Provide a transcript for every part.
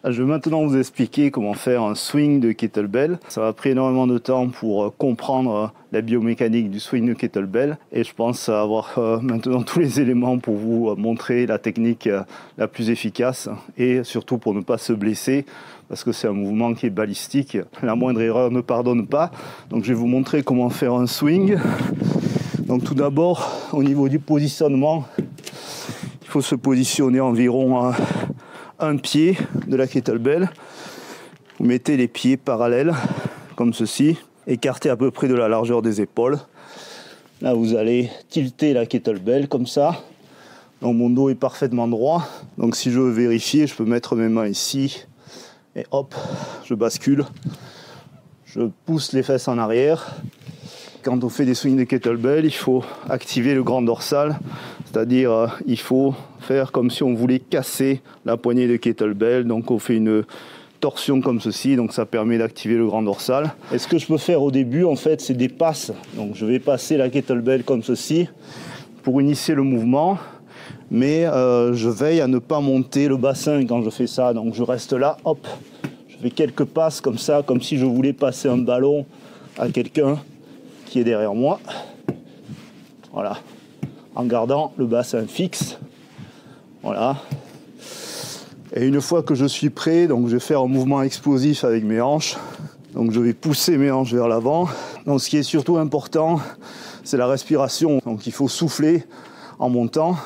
Je vais maintenant vous expliquer comment faire un swing de kettlebell. Ça va prendre énormément de temps pour comprendre la biomécanique du swing de kettlebell et je pense avoir maintenant tous les éléments pour vous montrer la technique la plus efficace et surtout pour ne pas se blesser parce que c'est un mouvement qui est balistique. La moindre erreur ne pardonne pas. Donc je vais vous montrer comment faire un swing. Donc tout d'abord, au niveau du positionnement, il faut se positionner environ à un pied de la kettlebell. Vous mettez les pieds parallèles, comme ceci, écartés à peu près de la largeur des épaules. Là, vous allez tilter la kettlebell comme ça. Donc mon dos est parfaitement droit. Donc si je veux vérifier, je peux mettre mes mains ici. Et hop, je bascule. Je pousse les fesses en arrière. Quand on fait des swings de kettlebell, il faut activer le grand dorsal. C'est-à-dire, il faut faire comme si on voulait casser la poignée de kettlebell. Donc on fait une torsion comme ceci, donc ça permet d'activer le grand dorsal. Et ce que je peux faire au début, en fait, c'est des passes. Donc je vais passer la kettlebell comme ceci pour initier le mouvement. Mais je veille à ne pas monter le bassin quand je fais ça. Donc je reste là, hop, je fais quelques passes comme ça, comme si je voulais passer un ballon à quelqu'un qui est derrière moi. Voilà. En gardant le bassin fixe. Voilà. Et une fois que je suis prêt, donc je vais faire un mouvement explosif avec mes hanches. Donc je vais pousser mes hanches vers l'avant. Donc ce qui est surtout important, c'est la respiration. Donc il faut souffler en montant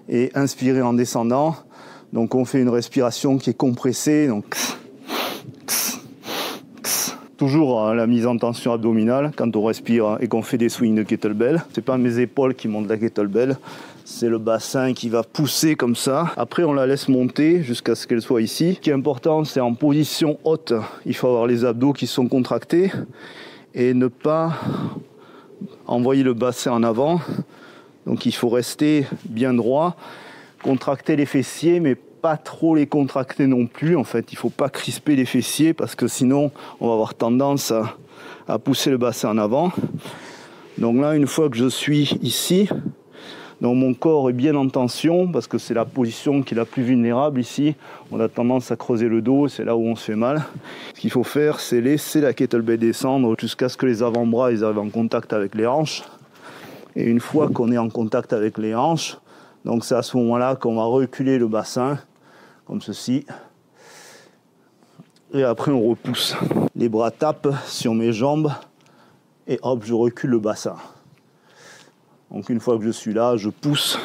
et inspirer en descendant. Donc on fait une respiration qui est compressée. Donc toujours la mise en tension abdominale quand on respire et qu'on fait des swings de kettlebell. C'est pas mes épaules qui montent la kettlebell, c'est le bassin qui va pousser comme ça. Après on la laisse monter jusqu'à ce qu'elle soit ici. Ce qui est important, c'est en position haute, il faut avoir les abdos qui sont contractés et ne pas envoyer le bassin en avant. Donc il faut rester bien droit, contracter les fessiers mais pas trop les contracter non plus. En fait, il ne faut pas crisper les fessiers parce que sinon on va avoir tendance à pousser le bassin en avant. Donc là, une fois que je suis ici, donc mon corps est bien en tension parce que c'est la position qui est la plus vulnérable ici. On a tendance à creuser le dos, c'est là où on se fait mal. Ce qu'il faut faire, c'est laisser la kettlebell descendre jusqu'à ce que les avant-bras ils arrivent en contact avec les hanches. Et une fois qu'on est en contact avec les hanches, donc c'est à ce moment-là qu'on va reculer le bassin, comme ceci. Et après on repousse. Les bras tapent sur mes jambes et hop, je recule le bassin. Donc une fois que je suis là, je pousse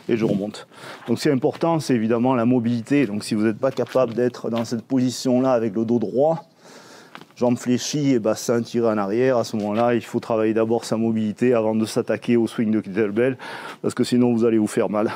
et je remonte. Donc ce qui est important, c'est évidemment la mobilité. Donc si vous n'êtes pas capable d'être dans cette position-là avec le dos droit, jambes fléchies et bassin tiré en arrière, à ce moment-là, il faut travailler d'abord sa mobilité avant de s'attaquer au swing de kettlebell, parce que sinon vous allez vous faire mal.